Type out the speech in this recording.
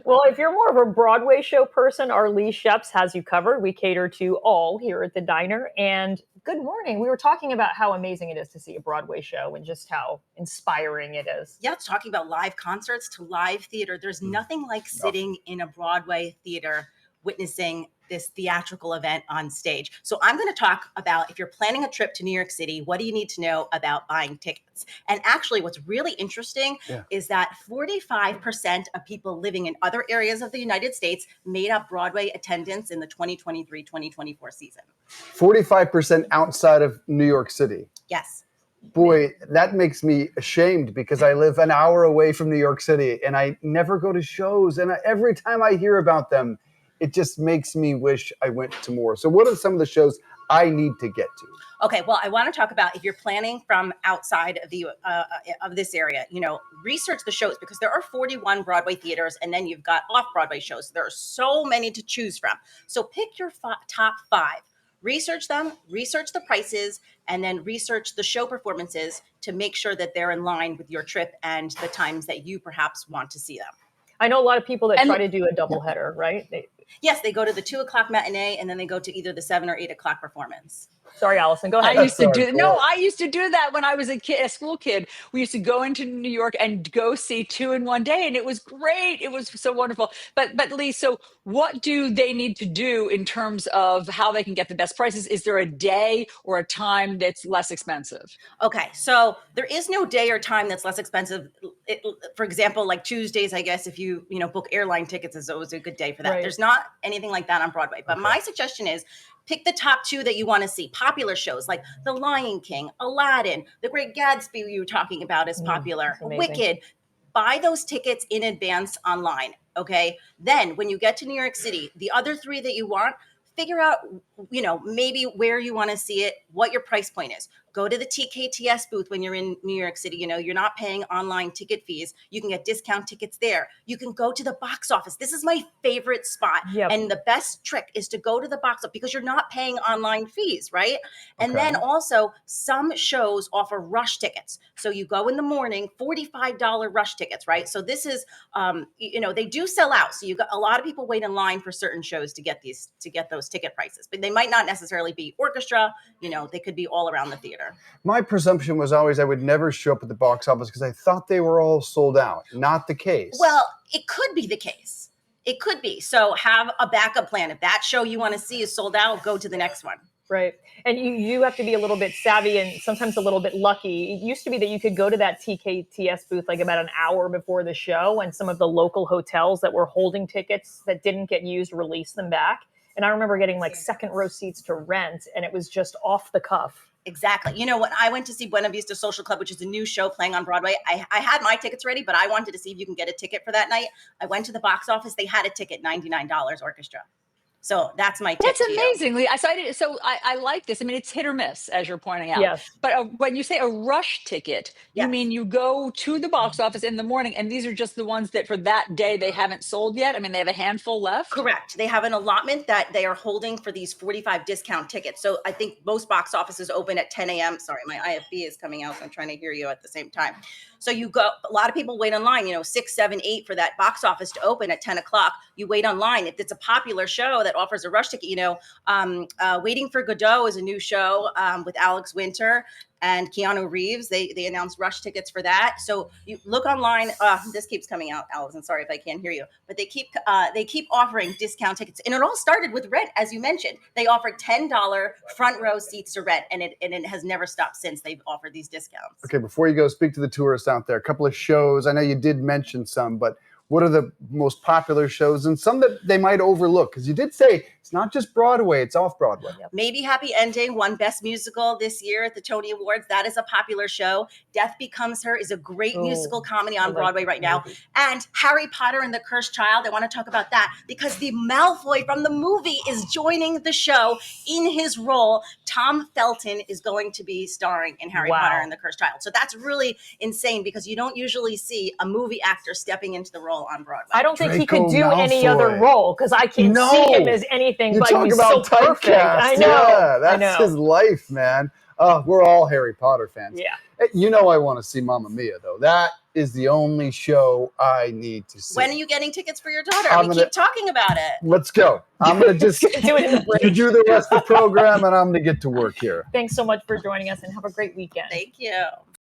Well, if you're more of a Broadway show person, our Leigh Scheps has you covered. We cater to all here at the diner. And good morning. We were talking about how amazing it is to see a Broadway show and just how inspiring it is. Yeah, it's talking about live concerts to live theater. There's nothing like sitting in a Broadway theater witnessing this theatrical event on stage. So I'm going to talk about, if you're planning a trip to New York City, what do you need to know about buying tickets? And actually what's really interesting is that 45% of people living in other areas of the United States made up Broadway attendance in the 2023-2024 season. 45% outside of New York City. Yes. Boy, that makes me ashamed because I live an hour away from New York City and I never go to shows. And every time I hear about them, it just makes me wish I went to more. So what are some of the shows I need to get to? Okay, well, I want to talk about, if you're planning from outside of the of this area, research the shows, because there are 41 Broadway theaters, and then you've got off-Broadway shows. There are so many to choose from. So pick your top 5. Research them, research the prices, and then research the show performances to make sure that they're in line with your trip and the times that you perhaps want to see them. I know a lot of people that try to do a doubleheader, right? Yes, they go to the 2:00 matinee and then they go to either the 7 or 8 o'clock performance. Sorry, Allison, go ahead. I used to do that when I was a school kid. We used to go into New York and go see 2 in one day, and it was great. It was so wonderful. But Leigh, so what do they need to do in terms of how they can get the best prices? Is there a day or a time that's less expensive? Okay, so there is no day or time that's less expensive. For example, like Tuesdays, I guess if you book airline tickets, is always a good day for that. Right. There's not anything like that on Broadway. But my suggestion is, pick the top 2 that you want to see. Popular shows like The Lion King, Aladdin, The Great Gatsby you were talking about is popular, Wicked. Buy those tickets in advance online, okay? Then when you get to New York City, the other 3 that you want, figure out, maybe where you want to see it, what your price point is. Go to the TKTS booth when you're in New York City. You're not paying online ticket fees. You can get discount tickets there. You can go to the box office. This is my favorite spot. Yep. And the best trick is to go to the box office because you're not paying online fees, right? And then also some shows offer rush tickets. So you go in the morning, $45 rush tickets, right? So this is, they do sell out. So you got a lot of people wait in line for certain shows to get those ticket prices, but they might not necessarily be orchestra. They could be all around the theater. My presumption was always I would never show up at the box office because I thought they were all sold out. Not the case. Well, it could be the case. It could be. So have a backup plan. If that show you want to see is sold out, go to the next one. Right. And you have to be a little bit savvy and sometimes a little bit lucky. It used to be that you could go to that TKTS booth like about an hour before the show, and some of the local hotels that were holding tickets that didn't get used released them back. And I remember getting like second row seats to rent, and it was just off the cuff. Exactly. When I went to see Buena Vista Social Club, which is a new show playing on Broadway, I had my tickets ready, but I wanted to see if you can get a ticket for that night. I went to the box office. They had a ticket, $99 orchestra. So that's my tip. That's amazing, Leigh. I like this. I mean, it's hit or miss, as you're pointing out. Yes. But when you say a rush ticket, you mean you go to the box office in the morning, and these are just the ones that for that day they haven't sold yet? I mean, they have a handful left? Correct. They have an allotment that they are holding for these 45 discount tickets. So I think most box offices open at 10 a.m. Sorry, my IFB is coming out, so I'm trying to hear you at the same time. So you go, a lot of people wait online, 6, 7, 8 for that box office to open at 10 o'clock. You wait online. If it's a popular show that offers a rush ticket, Waiting for Godot is a new show with Alex Winter and Keanu Reeves. They announced rush tickets for that. So you look online. This keeps coming out, Allison. Sorry if I can't hear you, but they keep offering discount tickets, and it all started with rent, as you mentioned. They offered $10 front row seats to rent, and it has never stopped since they've offered these discounts. Okay, before you go, speak to the tourists out there. A couple of shows. I know you did mention some, but what are the most popular shows and some that they might overlook? Because you did say it's not just Broadway, it's off Broadway. Maybe Happy Ending won Best Musical this year at the Tony Awards. That is a popular show. Death Becomes Her is a great musical comedy on Broadway right now. And Harry Potter and the Cursed Child, I want to talk about that because the Malfoy from the movie is joining the show in his role. Tom Felton is going to be starring in Harry Potter and the Cursed Child. So that's really insane because you don't usually see a movie actor stepping into the role on Broadway. I don't think he could do any other role because I can't see him as anything but he's so perfect. I know. Yeah, that's his life, man. We're all Harry Potter fans. Yeah. I want to see Mamma Mia, though. That is the only show I need to see. When are you getting tickets for your daughter? I'm We gonna- keep talking about it. Let's go. I'm going to just Do it in the break. you do the rest of the program, and I'm going to get to work here. Thanks so much for joining us, and have a great weekend. Thank you.